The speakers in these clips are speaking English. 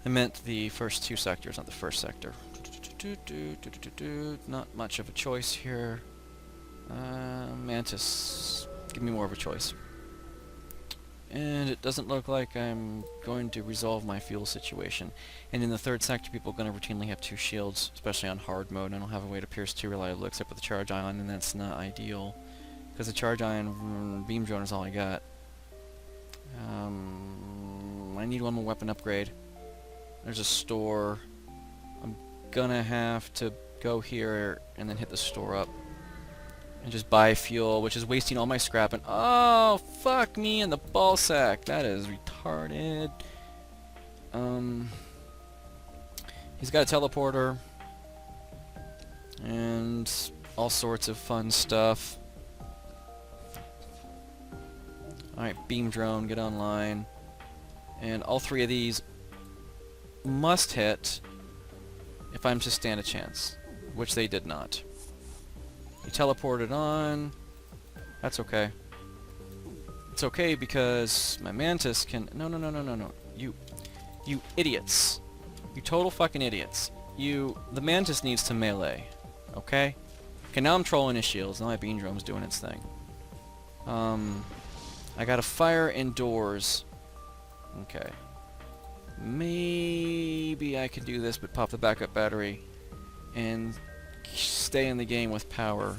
I meant the first two sectors, not the first sector. Not much of a choice here. Mantis, give me more of a choice. And it doesn't look like I'm going to resolve my fuel situation. And in the third sector, people are going to routinely have two shields, especially on hard mode. I don't have a way to pierce too reliably except with the charge ion, and that's not ideal. Because the charge ion beam drone is all I got. I need one more weapon upgrade. There's a store. I'm gonna have to go here and then hit the store up. And just buy fuel, which is wasting all my scrap, and oh, fuck me in the ballsack. That is retarded. He's got a teleporter and all sorts of fun stuff. Alright, beam drone, get online. And all three of these must hit if I'm to stand a chance, which they did not. He teleported on. That's okay. It's okay because my mantis can... No. You idiots. You total fucking idiots. The mantis needs to melee. Okay? Okay, now I'm trolling his shields. Now my beam drone's doing its thing. I got a fire indoors. Okay. Maybe I can do this, but pop the backup battery and stay in the game with power.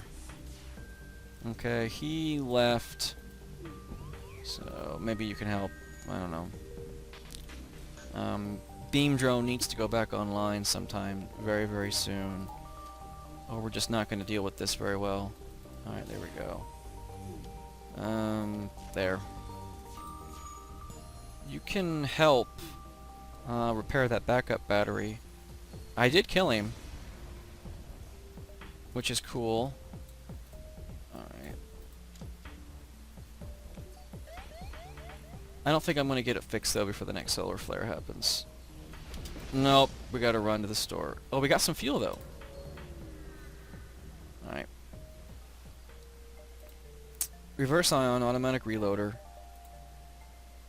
Okay, he left. So maybe you can help. I don't know. Beam drone needs to go back online sometime very, very soon. Oh, we're just not going to deal with this very well. Alright, there we go. There. You can help repair that backup battery. I did kill him, which is cool. Alright. I don't think I'm going to get it fixed, though, before the next solar flare happens. Nope, we gotta run to the store. Oh, we got some fuel, though. Alright. Reverse ion, automatic reloader.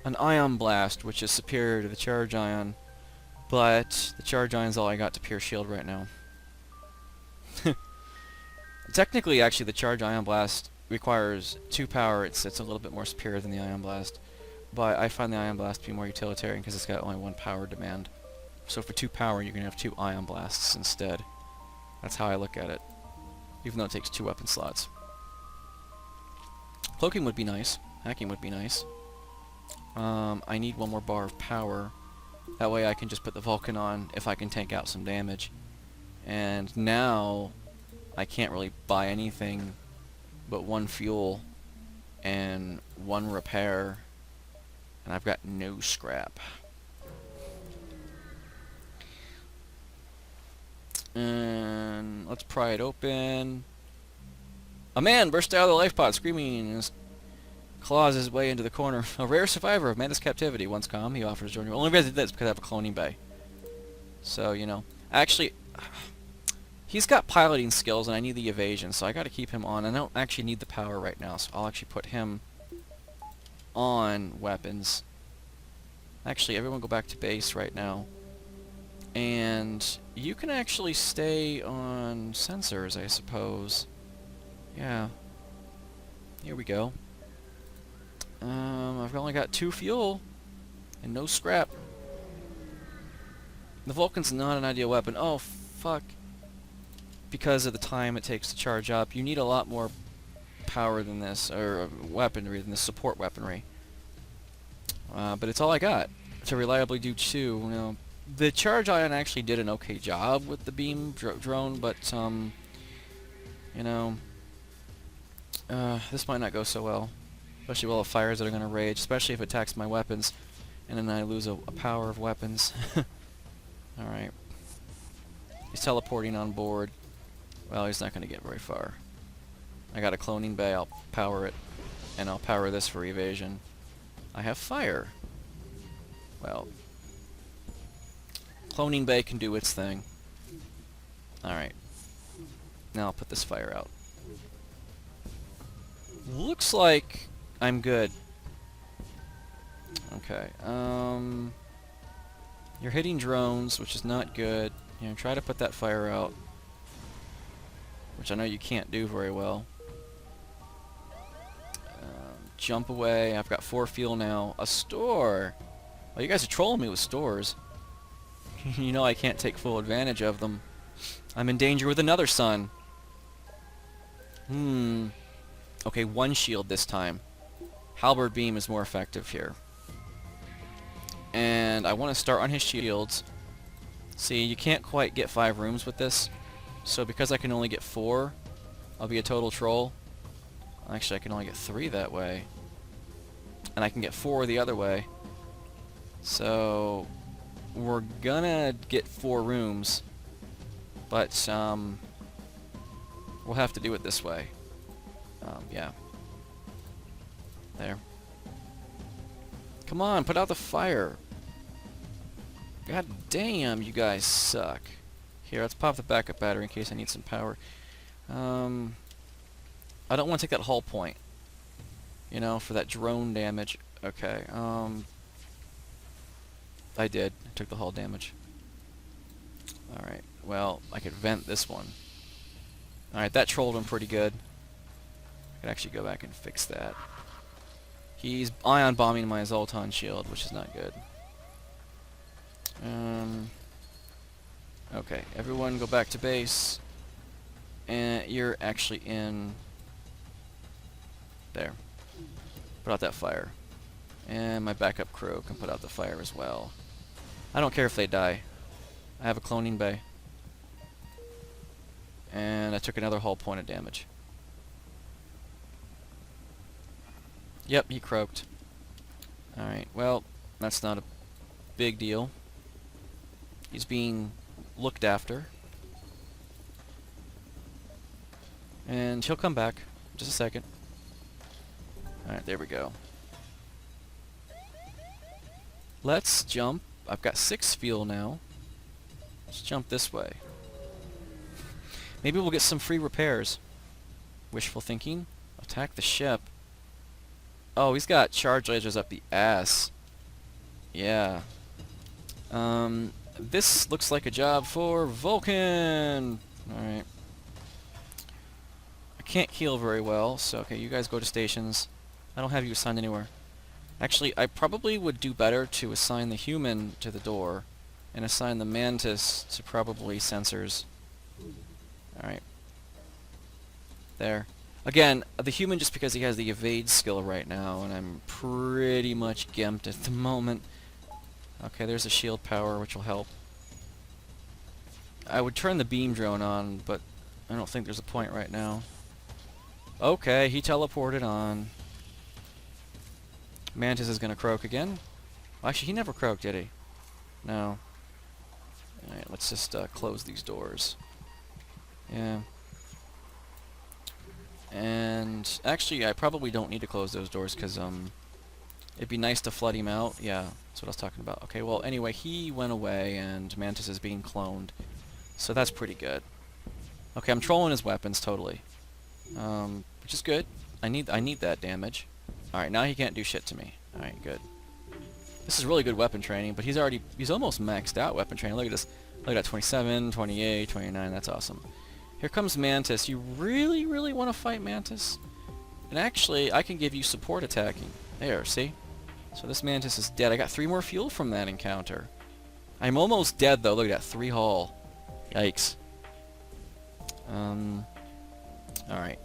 An ion blast, which is superior to the charge ion, but the charge ion's all I got to pierce shield right now. Technically, actually, the charge ion blast requires 2 power. It's a little bit more superior than the ion blast, but I find the ion blast to be more utilitarian because it's got only 1 power demand. So for 2 power, you can have 2 ion blasts instead. That's how I look at it, even though it takes 2 weapon slots. Cloaking would be nice. Hacking would be nice. I need 1 more bar of power. That way I can just put the Vulcan on if I can tank out some damage. And now I can't really buy anything but 1 fuel and 1 repair. And I've got no scrap. And let's pry it open. A man burst out of the life pod, screaming and claws his way into the corner. A rare survivor of Mantis captivity. Once calm, he offers to join you. Only reason I did that is because I have a cloning bay. So, you know. Actually, he's got piloting skills and I need the evasion, so I gotta keep him on. I don't actually need the power right now, so I'll actually put him on weapons. Actually, everyone go back to base right now. And you can actually stay on sensors, I suppose. Yeah. Here we go. I've only got 2 fuel and no scrap. The Vulcan's not an ideal weapon. Oh, fuck. Because of the time it takes to charge up. You need a lot more power than this, or weaponry than this support weaponry. But it's all I got to reliably do 2. You know, the charge ion actually did an okay job with the beam drone, but you know, this might not go so well. Especially with all the fires that are going to rage, especially if it attacks my weapons, and then I lose a power of weapons. Alright. He's teleporting on board. Well, he's not going to get very far. I got a cloning bay, I'll power it, and I'll power this for evasion. I have fire. Well, cloning bay can do its thing. Alright. Now I'll put this fire out. Looks like I'm good. Okay, You're hitting drones, which is not good. You know, try to put that fire out, which I know you can't do very well. Jump away. I've got 4 fuel now. A store! Oh, you guys are trolling me with stores. You know I can't take full advantage of them. I'm in danger with another sun. Okay, 1 shield this time. Halberd beam is more effective here. And I want to start on his shields. See, you can't quite get 5 rooms with this. So because I can only get 4, I'll be a total troll. Actually, I can only get 3 that way. And I can get 4 the other way. So we're gonna get 4 rooms. But we'll have to do it this way. Yeah. There. Come on, put out the fire. God damn, you guys suck. Here, let's pop the backup battery in case I need some power. I don't want to take that hull point. You know, for that drone damage. Okay, I did. I took the hull damage. Alright, well, I could vent this one. Alright, that trolled him pretty good. I could actually go back and fix that. He's ion bombing my Zoltan shield, which is not good. Okay, everyone go back to base. And you're actually in there. Put out that fire. And my backup crew can put out the fire as well. I don't care if they die. I have a cloning bay. And I took another hull point of damage. Yep, he croaked. Alright, well, that's not a big deal. He's being looked after. And he'll come back. Just a second. Alright, there we go. Let's jump. I've got 6 fuel now. Let's jump this way. Maybe we'll get some free repairs. Wishful thinking. Attack the ship. Oh, he's got charge lasers up the ass. Yeah. This looks like a job for Vulcan. Alright. I can't heal very well, so okay, you guys go to stations. I don't have you assigned anywhere. Actually, I probably would do better to assign the human to the door and assign the mantis to probably sensors. Alright. There. Again, the human just because he has the evade skill right now, and I'm pretty much gimped at the moment. Okay, there's a shield power, which will help. I would turn the beam drone on, but I don't think there's a point right now. Okay, he teleported on. Mantis is going to croak again. Well, actually, he never croaked, did he? No. Alright, let's just close these doors. Yeah. And actually, I probably don't need to close those doors because it'd be nice to flood him out. Yeah, that's what I was talking about. Okay, well, anyway, he went away and Mantis is being cloned, so that's pretty good. Okay, I'm trolling his weapons totally, which is good. I need that damage. All right, now he can't do shit to me. All right, good. This is really good weapon training, but he's almost maxed out weapon training. Look at this. Look at that, 27, 28, 29. That's awesome. Here comes Mantis. You really, really want to fight Mantis? And actually, I can give you support attacking. There, see? So this Mantis is dead. I got 3 more fuel from that encounter. I'm almost dead, though. Look at that, 3 hull. Yikes. Alright.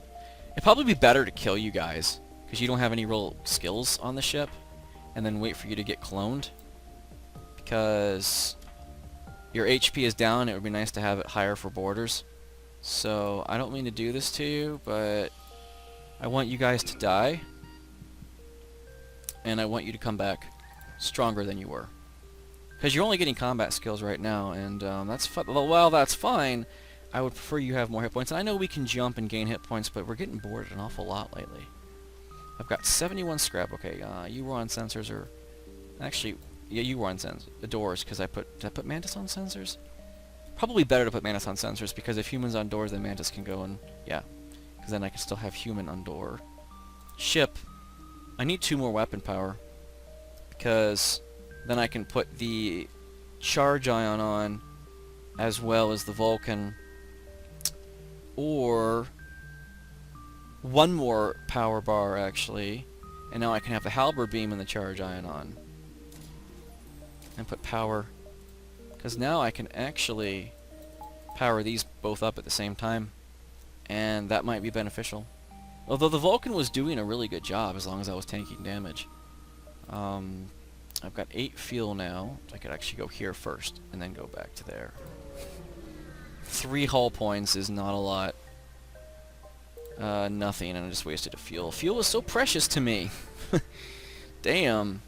It'd probably be better to kill you guys, because you don't have any real skills on the ship, and then wait for you to get cloned. Because your HP is down. It would be nice to have it higher for borders. So, I don't mean to do this to you, but I want you guys to die. And I want you to come back stronger than you were. Because you're only getting combat skills right now, and while that's fine, I would prefer you have more hit points. And I know we can jump and gain hit points, but we're getting bored an awful lot lately. I've got 71 scrap. Okay, you were on sensors, or... Actually, yeah, you were on doors, because did I put Mantis on sensors? Probably better to put Mantis on sensors, because if human's on doors, then Mantis can go and... Yeah. Because then I can still have human on door. Ship. I need 2 more weapon power. Because then I can put the charge ion on, as well as the Vulcan, or one more power bar actually, and now I can have the halberd beam and the charge ion on, and put power, because now I can actually power these both up at the same time, and that might be beneficial. Although the Vulcan was doing a really good job as long as I was tanking damage. I've got 8 fuel now. I could actually go here first and then go back to there. 3 hull points is not a lot. Nothing, and I just wasted a fuel. Fuel is so precious to me. Damn.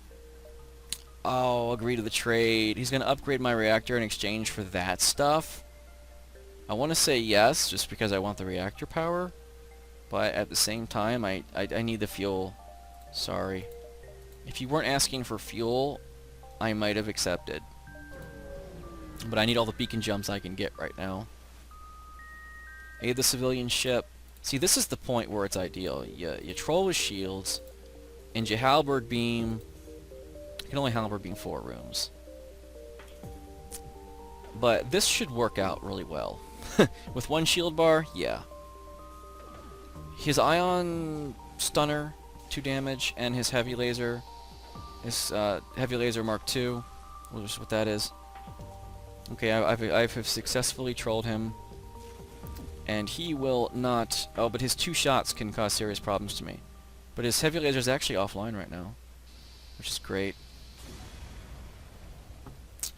I'll agree to the trade. He's going to upgrade my reactor in exchange for that stuff. I want to say yes, just because I want the reactor power. But at the same time, I need the fuel. Sorry. If you weren't asking for fuel, I might have accepted. But I need all the beacon jumps I can get right now. Aid the civilian ship. See, this is the point where it's ideal. You troll with shields, and you halberd beam. You can only halberd beam 4 rooms. But this should work out really well. With 1 shield bar, yeah. His ion stunner, 2 damage, and his heavy laser. His heavy laser Mark II, which is what that is. Okay, I've successfully trolled him. And he will not... Oh, but his 2 shots can cause serious problems to me. But his heavy laser is actually offline right now, which is great.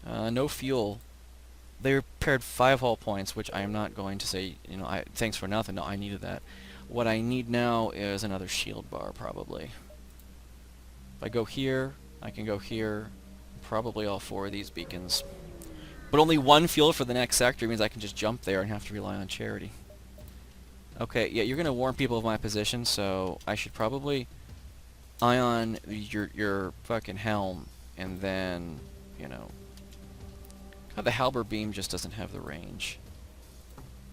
No fuel. They repaired 5 hull points, which I am not going to say, you know, thanks for nothing. No, I needed that. What I need now is another shield bar, probably. If I go here, I can go here. Probably all 4 of these beacons. But only 1 fuel for the next sector means I can just jump there and have to rely on charity. Okay, yeah, you're going to warn people of my position, so I should probably ion your fucking helm, and then, you know... God, the halberd beam just doesn't have the range.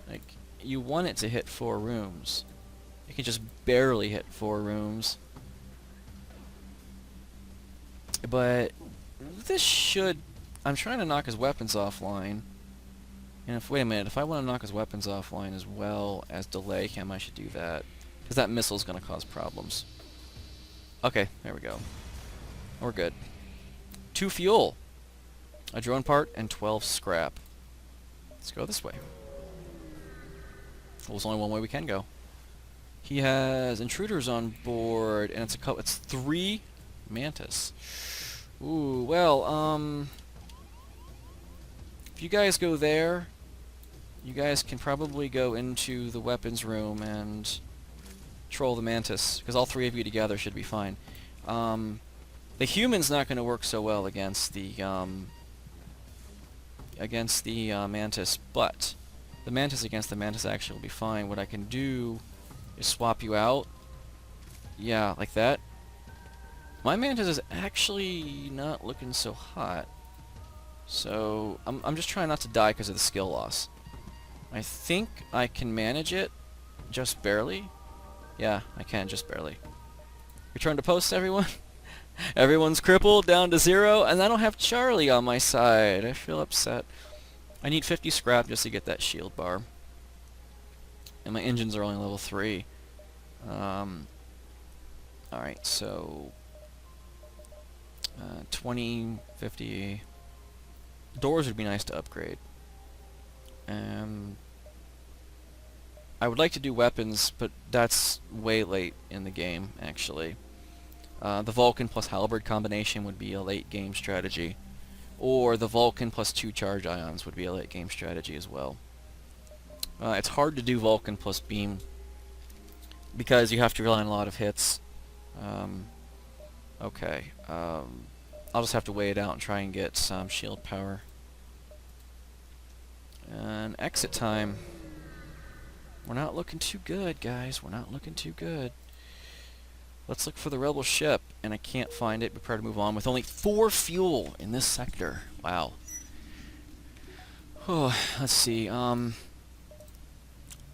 Like, you want it to hit 4 rooms. It can just barely hit 4 rooms. But this should... I'm trying to knock his weapons offline. And wait a minute, if I want to knock his weapons offline as well as delay him, I should do that. Because that missile's going to cause problems. Okay, there we go. We're good. 2 fuel. A drone part and 12 scrap. Let's go this way. Well, there's only one way we can go. He has intruders on board, and it's 3 Mantis. Ooh, well, if you guys go there, you guys can probably go into the weapons room and troll the Mantis, because all 3 of you together should be fine. The human's not going to work so well against the Mantis, but the Mantis against the Mantis actually will be fine. What I can do is swap you out. Yeah, like that. My Mantis is actually not looking so hot. So, I'm just trying not to die because of the skill loss. I think I can manage it just barely. Yeah, I can just barely. Return to post, everyone. Everyone's crippled down to 0, and I don't have Charlie on my side. I feel upset. I need 50 scrap just to get that shield bar. And my engines are only level 3. Alright, so... 20, 50... Doors would be nice to upgrade. I would like to do weapons, but that's way late in the game, actually. The Vulcan plus Halberd combination would be a late game strategy. Or the Vulcan plus 2 charge ions would be a late game strategy as well. It's hard to do Vulcan plus beam because you have to rely on a lot of hits. Okay. I'll just have to weigh it out and try and get some shield power. And exit time. We're not looking too good, guys. We're not looking too good. Let's look for the rebel ship, and I can't find it. Prepare to move on with only 4 fuel in this sector. Wow. Oh, let's see.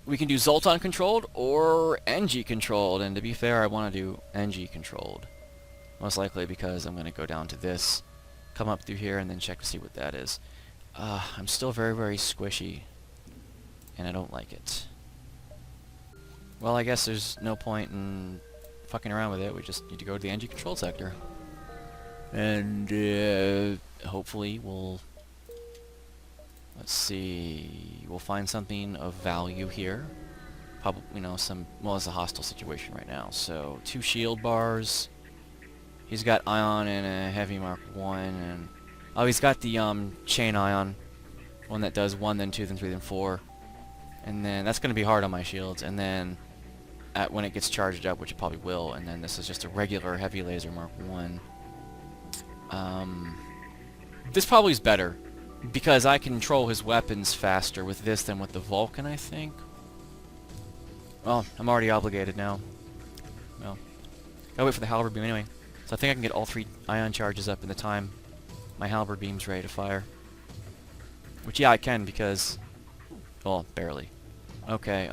We can do Zoltan controlled or NG controlled, and to be fair, I want to do NG controlled. Most likely because I'm going to go down to this come up through here and then check to see what that is. I'm still very, very squishy, and I don't like it. Well, I guess there's no point in fucking around with it. We just need to go to the engine control sector. And hopefully we'll... Let's see... We'll find something of value here. Probably, you know, some... Well, it's a hostile situation right now. So, 2 shield bars. He's got ion and a heavy Mark 1, and... Oh, he's got the chain ion. One that does 1, then 2, then 3, then 4. And then that's going to be hard on my shields. And then when it gets charged up, which it probably will, and then this is just a regular heavy laser Mark 1. This probably is better, because I control his weapons faster with this than with the Vulcan, I think. Well, I'm already obligated now. Well, gotta wait for the halberd beam anyway. So I think I can get all 3 ion charges up in the time my halberd beam's ready to fire. Which, yeah, I can, because... Well, barely. Okay,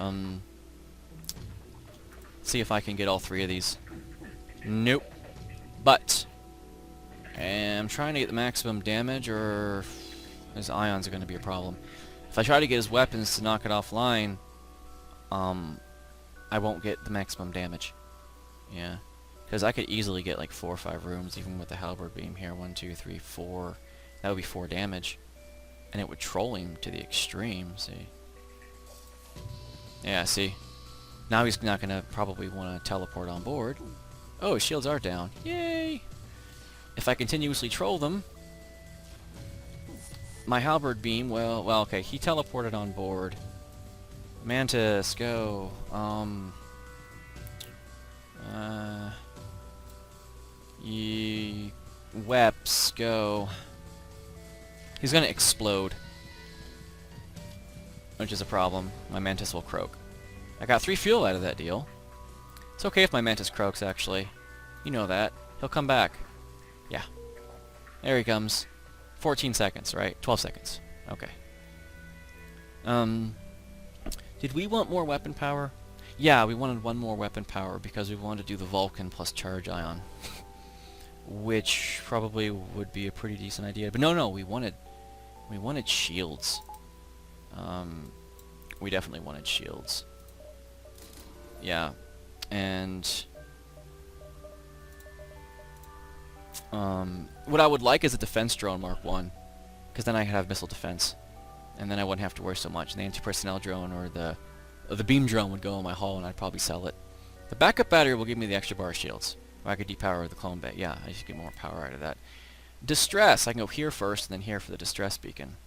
see if I can get all 3 of these. Nope. But I'm trying to get the maximum damage, or his ions are going to be a problem. If I try to get his weapons to knock it offline, I won't get the maximum damage. Yeah. Because I could easily get like 4 or 5 rooms, even with the halberd beam here. 1, 2, 3, 4. That would be 4 damage. And it would troll him to the extreme, see? Yeah, see? Now he's not going to probably want to teleport on board. Oh, his shields are down. Yay! If I continuously troll them, my halberd beam, well, okay, he teleported on board. Mantis, go. Weps, go. He's gonna explode, which is a problem. My Mantis will croak. I got 3 fuel out of that deal. It's okay if my Mantis croaks, actually. You know that. He'll come back. Yeah. There he comes. 14 seconds, right? 12 seconds. Okay. Did we want more weapon power? Yeah, we wanted 1 more weapon power because we wanted to do the Vulcan plus charge ion. Which probably would be a pretty decent idea. But no, we wanted shields. We definitely wanted shields. Yeah. And what I would like is a defense drone Mark 1, because then I could have missile defense, and then I wouldn't have to worry so much. And the anti-personnel drone or the beam drone would go in my hull, and I'd probably sell it. The backup battery will give me the extra bar shields, or I could depower the clone bay. Yeah, I should get more power out of that. Distress, I can go here first, and then here for the distress beacon.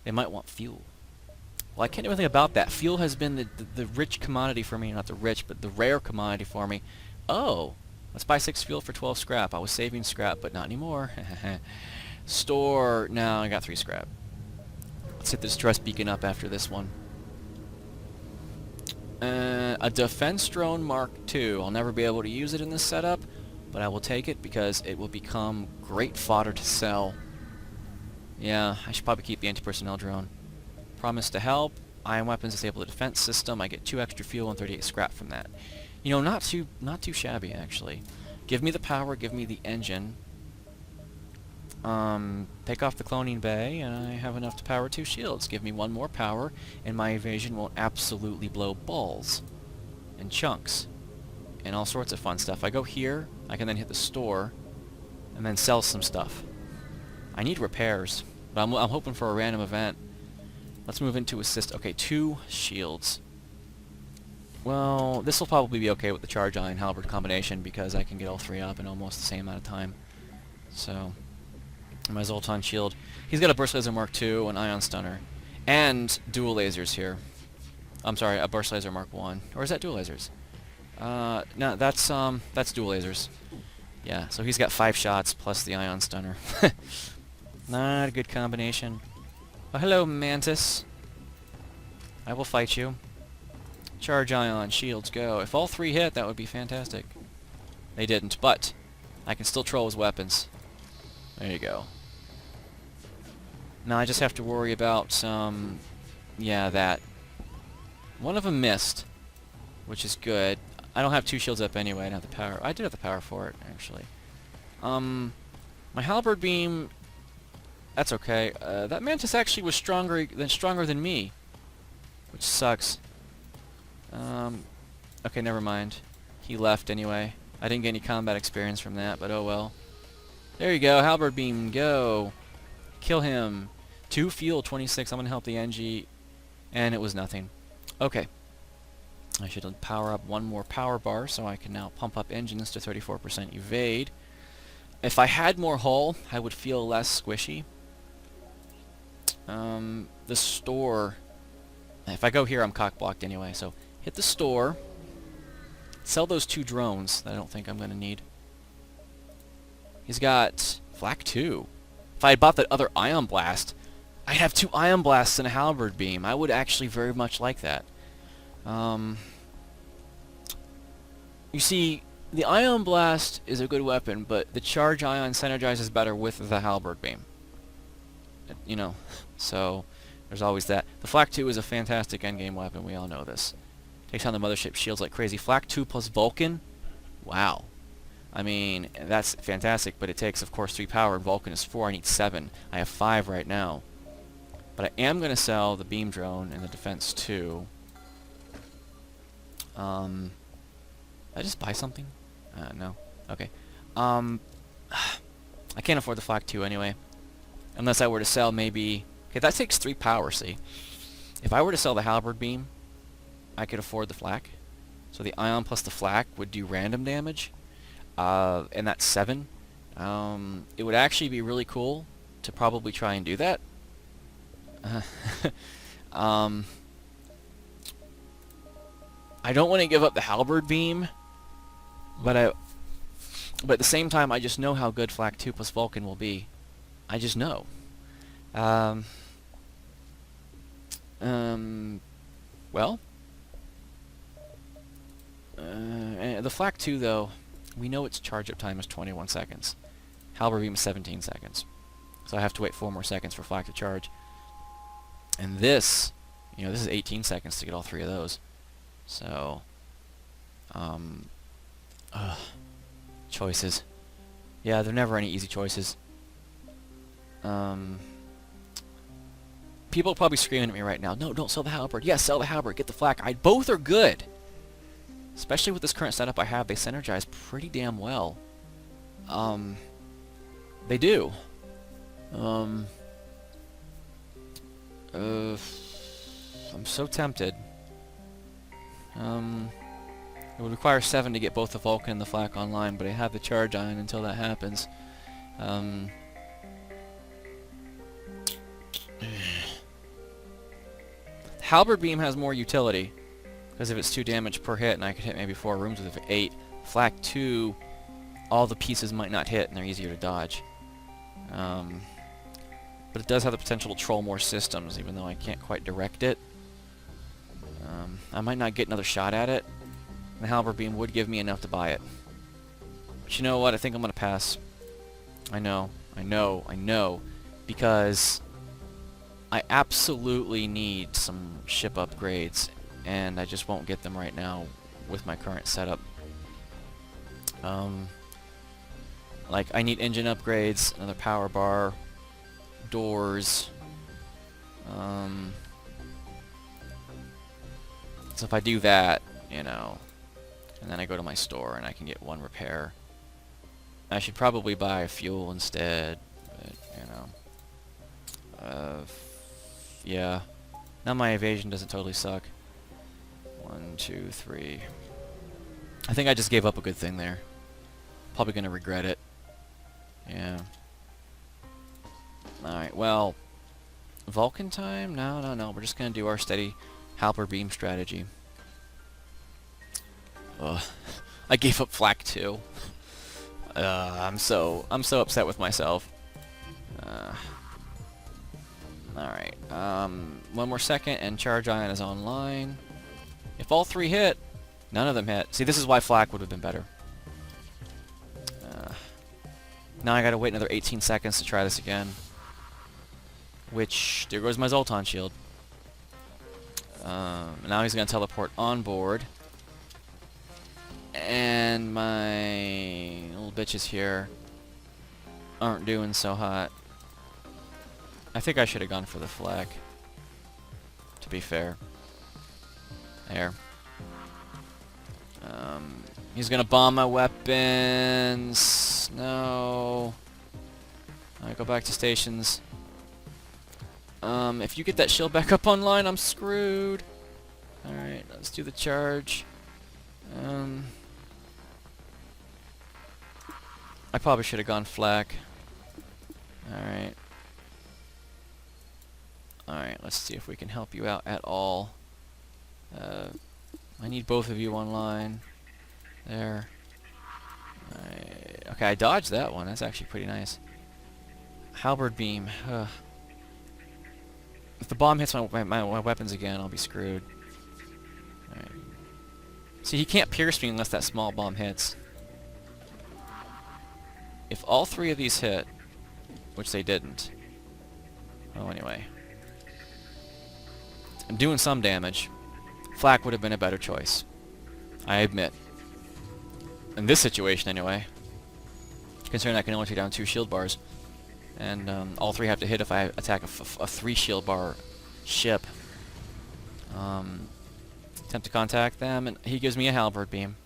They might want fuel. Well, I can't do anything about that. Fuel has been the rich commodity for me, not the rich, but the rare commodity for me. Oh, let's buy 6 fuel for 12 scrap. I was saving scrap, but not anymore. Store, no, I got 3 scrap. Let's hit the distress beacon up after this one. A defense drone Mark II. I'll never be able to use it in this setup, but I will take it because it will become great fodder to sell. Yeah, I should probably keep the anti-personnel drone. Promise to help. Ion weapons disable the defense system. I get 2 extra fuel and 38 scrap from that. You know, not too shabby actually. Give me the power. Give me the engine. Take off the cloning bay, and I have enough to power 2 shields. Give me 1 more power, and my evasion won't absolutely blow balls and chunks and all sorts of fun stuff. I go here. I can then hit the store and then sell some stuff. I need repairs, but I'm hoping for a random event. Let's move into assist. Okay, 2 shields. Well, this will probably be okay with the charge ion halberd combination because I can get all 3 up in almost the same amount of time. So, my Zoltan shield. He's got a burst laser Mark II, an ion stunner, and dual lasers here. I'm sorry, a burst laser Mark 1. Or is that dual lasers? No, that's dual lasers. Yeah, so he's got 5 shots plus the ion stunner. Not a good combination. Oh, hello, Mantis. I will fight you. Charge ion, shields, go. If all 3 hit, that would be fantastic. They didn't, but I can still troll his weapons. There you go. Now I just have to worry about, yeah, that. One of them missed, which is good. I don't have 2 shields up anyway. I don't have the power. I did have the power for it, actually. My halberd beam That's okay. That Mantis actually was stronger than me, which sucks. Okay, never mind. He left anyway. I didn't get any combat experience from that, but oh well. There you go, halberd beam, go. Kill him. 2 fuel, 26. I'm gonna help the NG, and it was nothing. Okay. I should power up one more power bar so I can now pump up engines to 34% evade. If I had more hull, I would feel less squishy. The store. If I go here, I'm cock-blocked anyway, so hit the store. Sell those 2 drones that I don't think I'm going to need. He's got flak 2. If I had bought that other ion blast, I'd have 2 ion blasts and a halberd beam. I would actually very much like that. You see, the ion blast is a good weapon, but the charge ion synergizes better with the halberd beam. You know, so there's always that. The flak 2 is a fantastic endgame weapon. We all know this. Takes on the mothership shields like crazy. Flak 2 plus Vulcan? Wow. I mean, that's fantastic, but it takes, of course, 3 power, and Vulcan is 4. I need 7. I have 5 right now. But I am going to sell the beam drone and the defense 2. Did I just buy something? No. Okay. I can't afford the flak 2 anyway. Unless I were to sell maybe... Okay, that takes 3 power, see? If I were to sell the halberd beam, I could afford the flak. So the ion plus the flak would do random damage. And that's 7. It would actually be really cool to probably try and do that. I don't want to give up the halberd beam, but at the same time, I just know how good flak 2 plus Vulcan will be. I just know. Well, the flak 2 though, we know its charge up time is 21 seconds. Halberd beam is 17 seconds. So I have to wait 4 more seconds for flak to charge. And this, you know, this is 18 seconds to get all 3 of those. So, choices. Yeah, there are never any easy choices. People are probably screaming at me right now, no, don't sell the halberd. Yes, sell the halberd, get the flak. Both are good. Especially with this current setup I have, they synergize pretty damn well. They do. I'm so tempted. It would require 7 to get both the Vulcan and the flak online, but I have the charge ion until that happens. Halberd beam has more utility because of its 2 damage per hit, and I could hit maybe 4 rooms with it for 8. Flak 2, all the pieces might not hit, and they're easier to dodge. But it does have the potential to troll more systems, even though I can't quite direct it. I might not get another shot at it. The halberd beam would give me enough to buy it. But you know what? I think I'm going to pass. I know. Because I absolutely need some ship upgrades, and I just won't get them right now with my current setup. Like, I need engine upgrades, another power bar, doors. So if I do that, you know, and then I go to my store and I can get 1 repair. I should probably buy fuel instead, but, you know. Yeah. Now my evasion doesn't totally suck. 1, 2, 3. I think I just gave up a good thing there. Probably gonna regret it. Yeah. Alright, well, Vulcan time? No. We're just gonna do our steady halberd beam strategy. Ugh. I gave up flak 2. I'm so upset with myself. Alright. 1 more second and charge ion is online. If all 3 hit, none of them hit. See, this is why flak would have been better. Now I gotta wait another 18 seconds to try this again. Which, there goes my Zoltan shield. Now he's gonna teleport on board. And my little bitches here aren't doing so hot. I think I should have gone for the flak, to be fair. There. He's gonna bomb my weapons. No. Alright, go back to stations. If you get that shield back up online, I'm screwed. Alright, let's do the charge. I probably should have gone flak. Alright. Alright, let's see if we can help you out at all. I need both of you online. There. Okay, I dodged that one. That's actually pretty nice. Halberd beam. Ugh. If the bomb hits my weapons again, I'll be screwed. Alright. See, he can't pierce me unless that small bomb hits. If all three of these hit, which they didn't. Oh, anyway. I'm doing some damage. Flak would have been a better choice. I admit. In this situation, anyway. Considering I can only take down 2 shield bars. And all 3 have to hit if I attack a 3 shield bar ship. Attempt to contact them, and he gives me a halberd beam.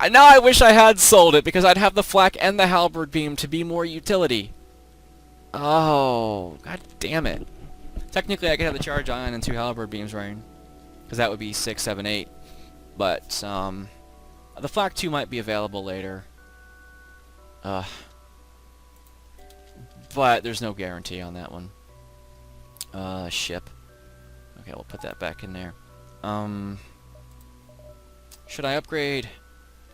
Now I wish I had sold it, because I'd have the flak and the halberd beam to be more utility. Oh, god damn it. Technically I could have the charge ion and 2 halberd beams running, because that would be 6, 7, 8. But the flak 2 might be available later. But there's no guarantee on that one. Ship. Okay, we'll put that back in there. Should I upgrade?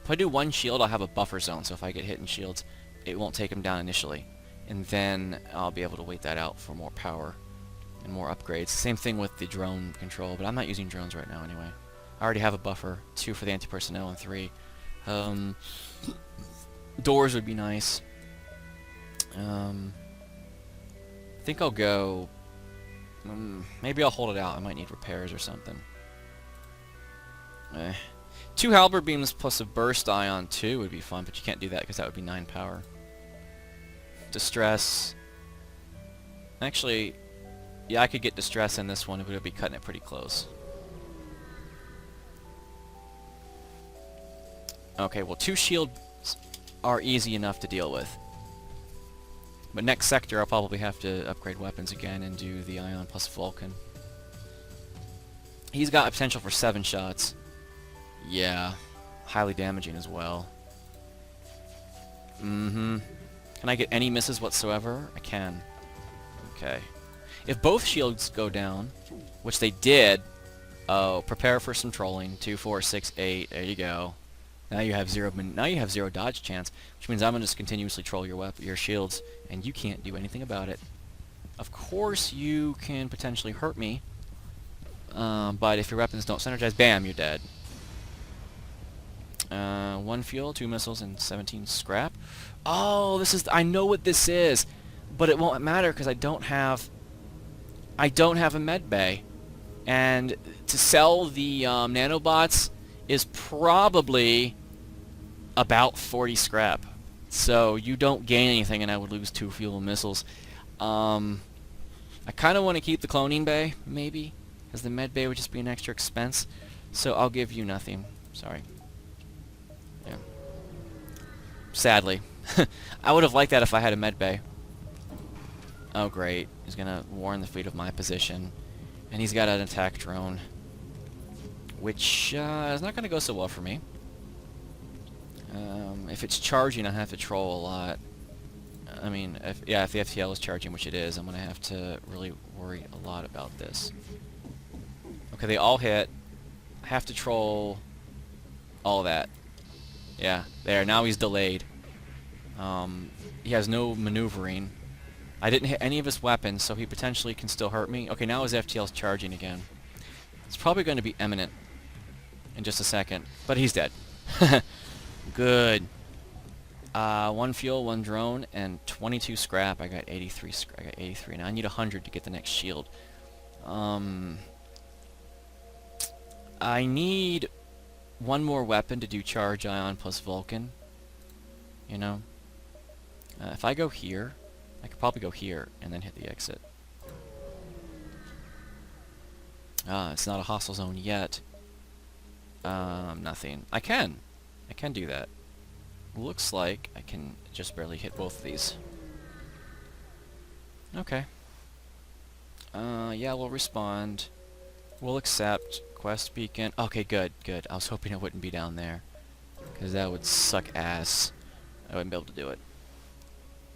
If I do 1 shield, I'll have a buffer zone, so if I get hit in shields, it won't take him down initially. And then I'll be able to wait that out for more power and more upgrades. Same thing with the drone control, but I'm not using drones right now anyway. I already have a buffer, 2 for the anti-personnel and 3. Doors would be nice. I think I'll go... maybe I'll hold it out. I might need repairs or something. 2 halberd beams plus a burst ion 2 would be fun, but you can't do that because that would be 9 power. Distress. Actually, yeah, I could get distress in this one, but it would be cutting it pretty close. Okay, well 2 shields are easy enough to deal with. But next sector I'll probably have to upgrade weapons again and do the ion plus Vulcan. He's got a potential for 7 shots. Yeah, highly damaging as well. Can I get any misses whatsoever? I can. Okay. If both shields go down, which they did, oh, prepare for some trolling. 2, 4, 6, 8. There you go. Now you have 0. Now you have 0 dodge chance, which means I'm gonna just continuously troll your shields, and you can't do anything about it. Of course, you can potentially hurt me, but if your weapons don't synergize, bam, you're dead. 1 fuel, 2 missiles, and 17 scrap. Oh, this is... I know what this is, but it won't matter because I don't have a med bay, and to sell the nanobots is probably about 40 scrap. So you don't gain anything, and I would lose 2 fuel and missiles. I kind of want to keep the cloning bay, maybe, because the med bay would just be an extra expense. So I'll give you nothing. Sorry. Yeah. Sadly. I would have liked that if I had a med bay. Oh great. He's gonna warn the fleet of my position. And he's got an attack drone, which is not gonna go so well for me. If it's charging, I have to troll a lot. I mean, if the FTL is charging, which it is, I'm gonna have to really worry a lot about this. Okay, they all hit. I have to troll all that. Yeah, there. Now he's delayed. He has no maneuvering. I didn't hit any of his weapons, so he potentially can still hurt me. Okay, now his FTL's charging again. It's probably going to be imminent in just a second, but he's dead. Good. 1 fuel, 1 drone, and 22 scrap. I got 83 scrap. I got 83. Now I need 100 to get the next shield. I need 1 more weapon to do charge ion plus Vulcan. You know. If I go here, I could probably go here and then hit the exit. It's not a hostile zone yet. Nothing. I can do that. Looks like I can just barely hit both of these. Okay. Yeah, we'll respond. We'll accept. Quest beacon. Okay, good, good. I was hoping it wouldn't be down there, because that would suck ass. I wouldn't be able to do it.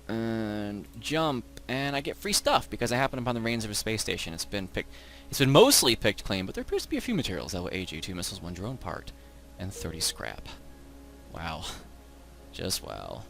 And jump, and I get free stuff because I happen upon the reins of a space station. It's been mostly picked clean, but there appears to be a few materials that will aid you. 2 missiles, 1 drone part, and 30 scrap. Wow. Just wow.